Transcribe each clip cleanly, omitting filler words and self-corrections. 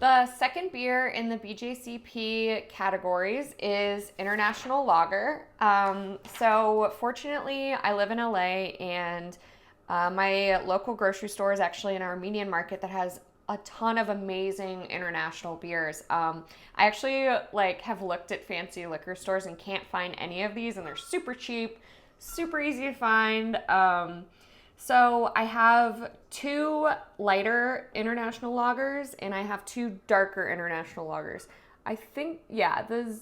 The second beer in the BJCP categories is International Lager. So fortunately, I live in LA, and my local grocery store is actually an Armenian market that has a ton of amazing international beers. I actually have looked at fancy liquor stores and can't find any of these, and they're super cheap, super easy to find. So I have two lighter international lagers and I have two darker international lagers. I think, yeah, the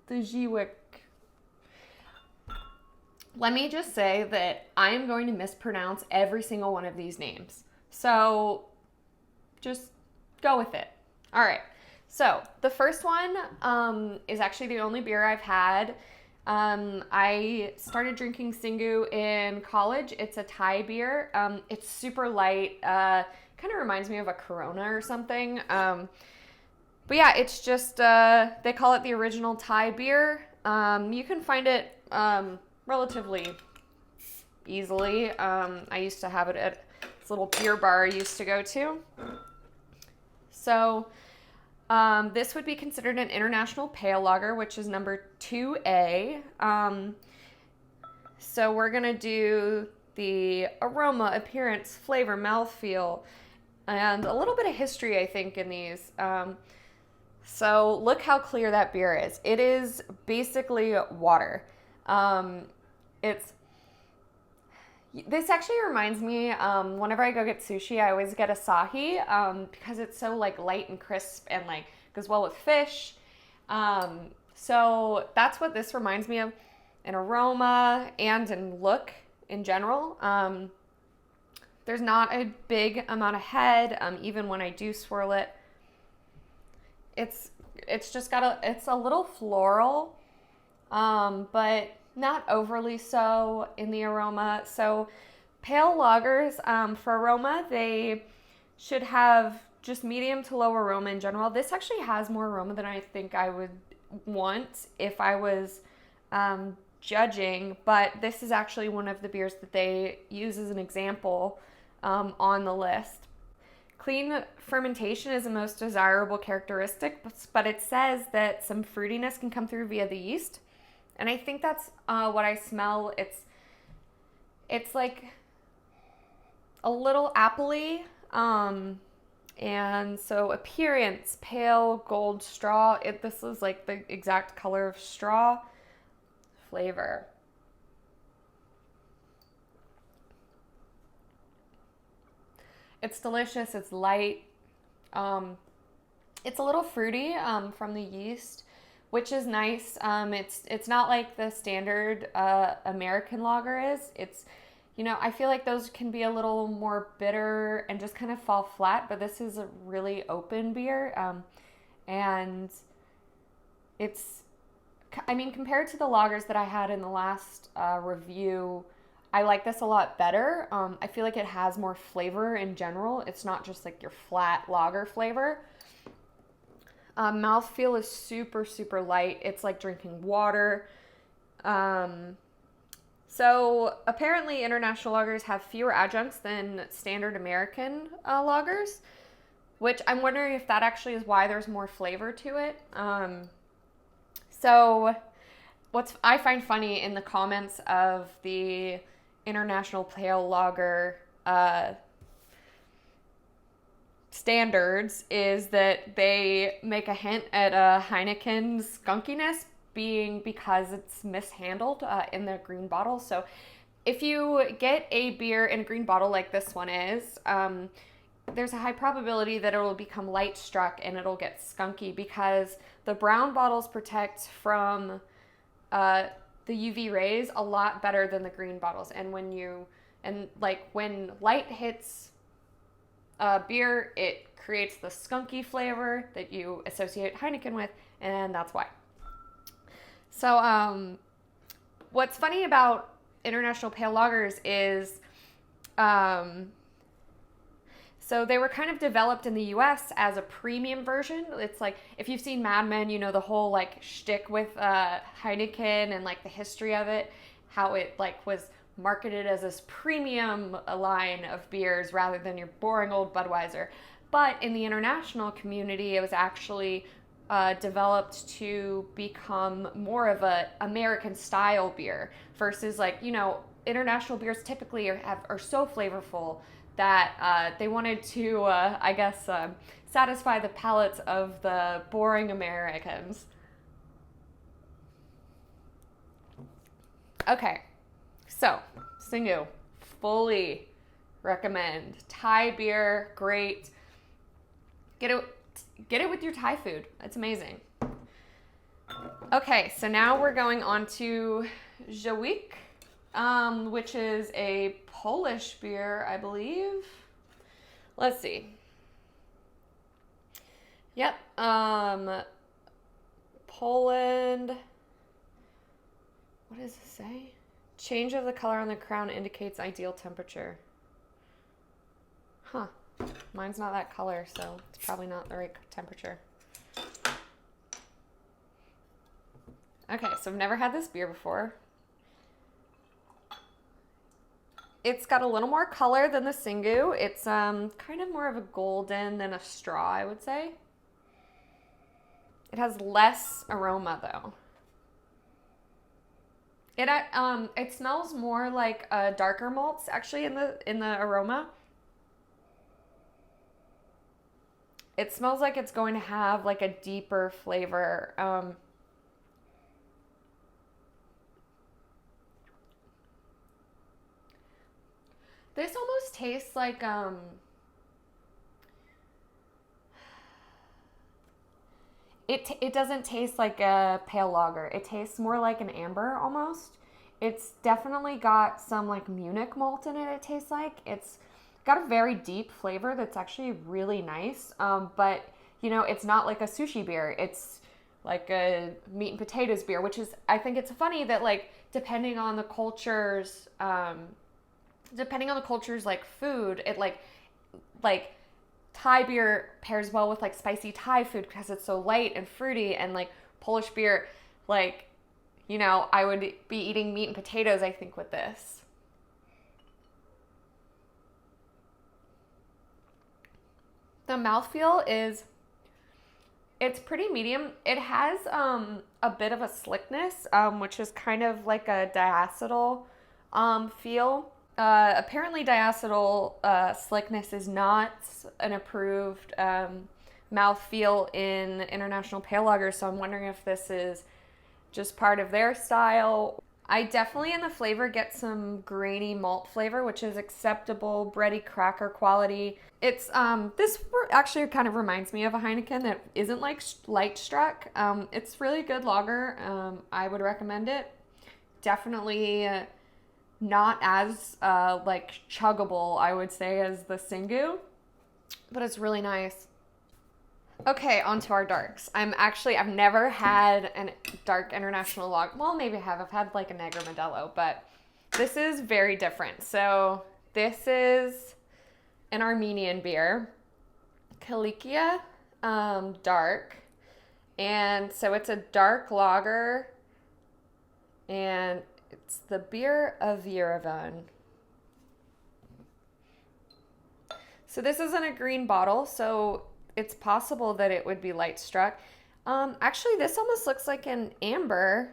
Zywiec. Let me just say that I am going to mispronounce every single one of these names. So just go with it. All right. So the first one is actually the only beer I've had. I started drinking Xingu in college. It's a Thai beer. It's super light. Kind of reminds me of a Corona or something. But yeah, it's just, they call it the original Thai beer. You can find it relatively easily. I used to have it at this little beer bar I used to go to. So this would be considered an international pale lager, which is number 2A. So we're going to do the aroma, appearance, flavor, mouthfeel, and a little bit of history, I think, in these. So look how clear that beer is. It is basically water. This actually reminds me, whenever I go get sushi, I always get asahi, because it's so light and crisp and goes well with fish. So that's what this reminds me of in aroma and in look in general. There's not a big amount of head, even when I do swirl it. It's just it's a little floral, but not overly so in the aroma. So pale lagers, for aroma, they should have just medium to low aroma in general. This actually has more aroma than I think I would want if I was judging, but this is actually one of the beers that they use as an example on the list. Clean fermentation is the most desirable characteristic, but it says that some fruitiness can come through via the yeast. And I think that's what I smell. It's like a little appley. And so appearance, pale gold straw. This is like the exact color of straw. Flavor. It's delicious. It's light. It's a little fruity from the yeast, which is nice. It's not like the standard American lager is. It's, I feel like those can be a little more bitter and just kind of fall flat, but this is a really open beer. And it's, compared to the lagers that I had in the last review, I like this a lot better. I feel like it has more flavor in general. It's not just like your flat lager flavor. Mouthfeel is super, super light. It's like drinking water. So apparently international lagers have fewer adjuncts than standard American lagers, which I'm wondering if that actually is why there's more flavor to it. So what I find funny in the comments of the international pale lager standards is that they make a hint at a Heineken's skunkiness being because it's mishandled in the green bottle. So if you get a beer in a green bottle like this one is, there's a high probability that it will become light struck and it'll get skunky because the brown bottles protect from the UV rays a lot better than the green bottles. And when light hits beer, it creates the skunky flavor that you associate Heineken with, and that's why. So what's funny about international pale lagers is so they were kind of developed in the US as a premium version. It's like, if you've seen Mad Men, the whole shtick with Heineken and the history of it, how it was marketed as this premium line of beers rather than your boring old Budweiser. But in the international community, it was actually developed to become more of a American style beer versus like, you know, international beers typically are so flavorful that they wanted to, I guess, satisfy the palates of the boring Americans. Okay, so Xingu, fully recommend. Thai beer, great. Get it with your Thai food. It's amazing. Okay, so now we're going on to Zywiec, which is a Polish beer, I believe. Let's see. Yep. Poland. What does it say? Change of the color on the crown indicates ideal temperature. Huh. Mine's not that color, so it's probably not the right temperature. Okay, so I've never had this beer before. It's got a little more color than the Xingu. It's kind of more of a golden than a straw, I would say. It has less aroma though. It smells more like darker malts actually in the aroma. It smells like it's going to have like a deeper flavor. This almost tastes like it doesn't taste like a pale lager. It tastes more like an amber almost. It's definitely got some like Munich malt in it, it tastes like. It's got a very deep flavor that's actually really nice. But, you know, it's not like a sushi beer. It's like a meat and potatoes beer, which is, I think it's funny that like depending on the culture's like food, it like Thai beer pairs well with like spicy Thai food because it's so light and fruity, and like Polish beer, like, you know, I would be eating meat and potatoes, I think, with this. The mouthfeel it's pretty medium. It has a bit of a slickness, which is kind of like a diacetyl feel. Apparently diacetyl slickness is not an approved mouthfeel in international pale lagers, so I'm wondering if this is just part of their style. I definitely in the flavor get some grainy malt flavor, which is acceptable, bready cracker quality. It's this actually kind of reminds me of a Heineken that isn't like light struck. It's really good lager. I would recommend it. Definitely not as like chuggable, I would say, as the Xingu, but it's really nice. Okay, on to our darks. I've never had a dark international lager. Well, maybe I have. I've had like a Negro Modelo, but this is very different. So this is an Armenian beer, Kilikia, dark. And so it's a dark lager, and it's the beer of Yerevan. So this is in a green bottle, so it's possible that it would be light struck. Actually, this almost looks like an amber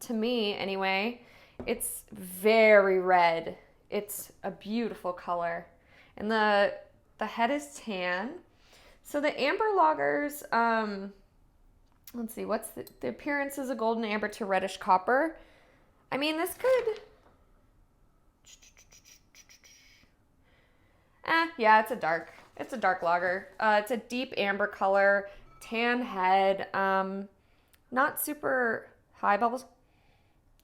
to me anyway. It's very red. It's a beautiful color. And the head is tan. So the amber lagers, let's see, what's the appearance is a golden amber to reddish copper. I mean, this could, yeah, it's a dark lager. It's a deep amber color, tan head, not super high bubbles.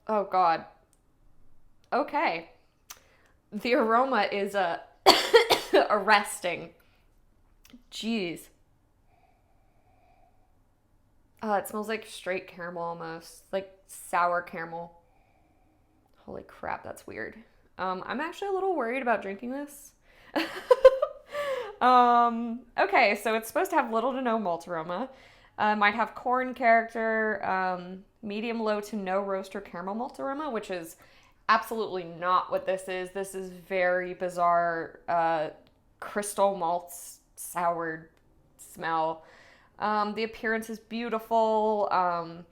Oh God. Okay. The aroma is arresting. Jeez. It smells like straight caramel almost, like sour caramel. Holy crap, that's weird. I'm actually a little worried about drinking this. Okay, so it's supposed to have little to no malt aroma. Might have corn character, medium low to no roast or caramel malt aroma, which is absolutely not what this is. This is very bizarre crystal malts soured smell. The appearance is beautiful. All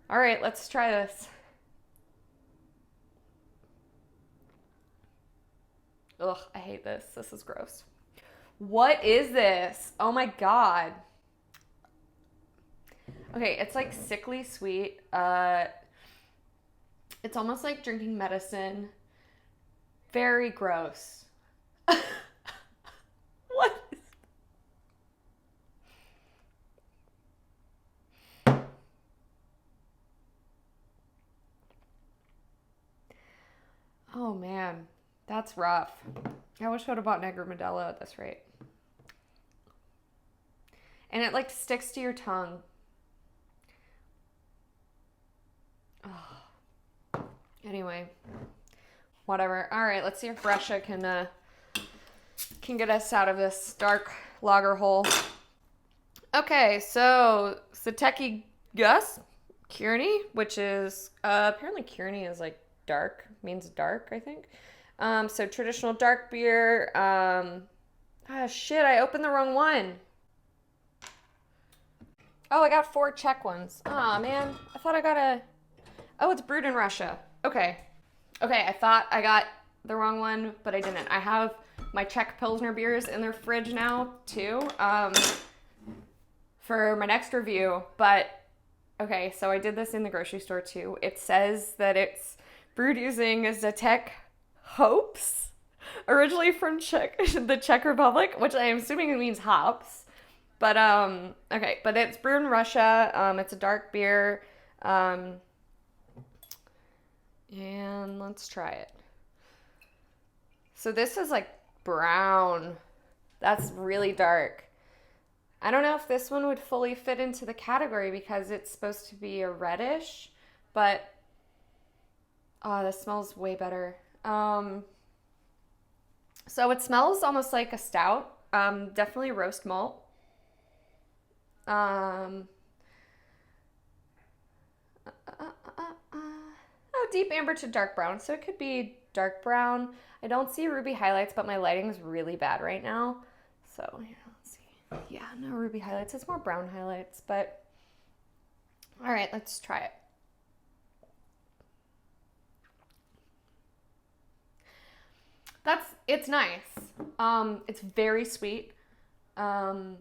right, let's try this. Ugh, I hate this. This is gross. What is this? Oh my God. Okay, it's like sickly sweet. It's almost like drinking medicine. Very gross. What is... Oh man, that's rough. I wish I would have bought Negra Modelo at this rate. And it like sticks to your tongue. Oh. Anyway, whatever. All right, let's see if Russia can get us out of this dark lager hole. Okay, so Zatecky Gus Kearney, which is apparently Kearney is like dark, means dark, I think. So traditional dark beer. Shit, I opened the wrong one. Oh, I got 4 Czech ones. Aw, man. I thought I got a... Oh, it's brewed in Russia. Okay. Okay, I thought I got the wrong one, but I didn't. I have my Czech Pilsner beers in their fridge now, too, for my next review. But, okay, so I did this in the grocery store, too. It says that it's brewed using Zatecky hops, originally from the Czech Republic, which I am assuming means hops. But, okay, but it's brewed in Russia. It's a dark beer. And let's try it. So this is like brown. That's really dark. I don't know if this one would fully fit into the category because it's supposed to be a reddish, but, oh, this smells way better. So it smells almost like a stout. Definitely roast malt. Oh, deep amber to dark brown. So it could be dark brown. I don't see ruby highlights, but my lighting is really bad right now. So yeah, let's see. Yeah, no ruby highlights. It's more brown highlights, but all right, let's try it. It's nice. It's very sweet. Not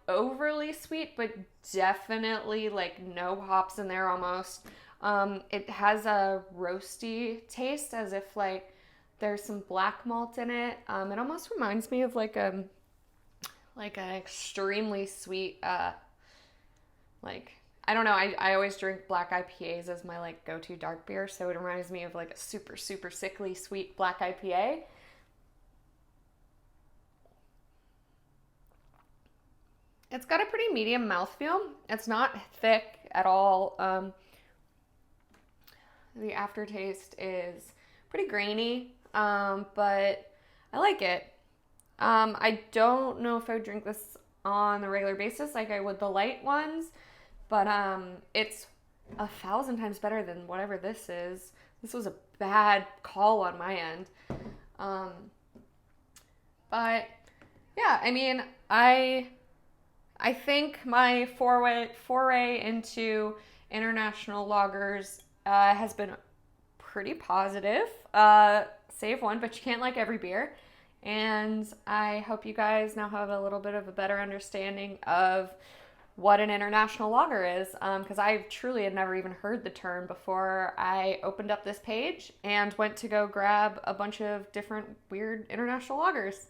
overly sweet, but definitely like no hops in there almost. It has a roasty taste as if like there's some black malt in it. It almost reminds me of like an extremely sweet, like, I don't know, I always drink black IPAs as my like go-to dark beer, so it reminds me of like a super, super sickly sweet black IPA. It's got a pretty medium mouthfeel. It's not thick at all. The aftertaste is pretty grainy, but I like it. I don't know if I would drink this on a regular basis like I would the light ones, but it's 1,000 times better than whatever this is. This was a bad call on my end. But yeah, I mean, I think my foray into international lagers has been pretty positive. Save one, but you can't like every beer. And I hope you guys now have a little bit of a better understanding of what an international lager is, because I truly had never even heard the term before I opened up this page and went to go grab a bunch of different weird international lagers.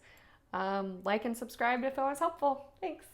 Like and subscribe if it was helpful. Thanks.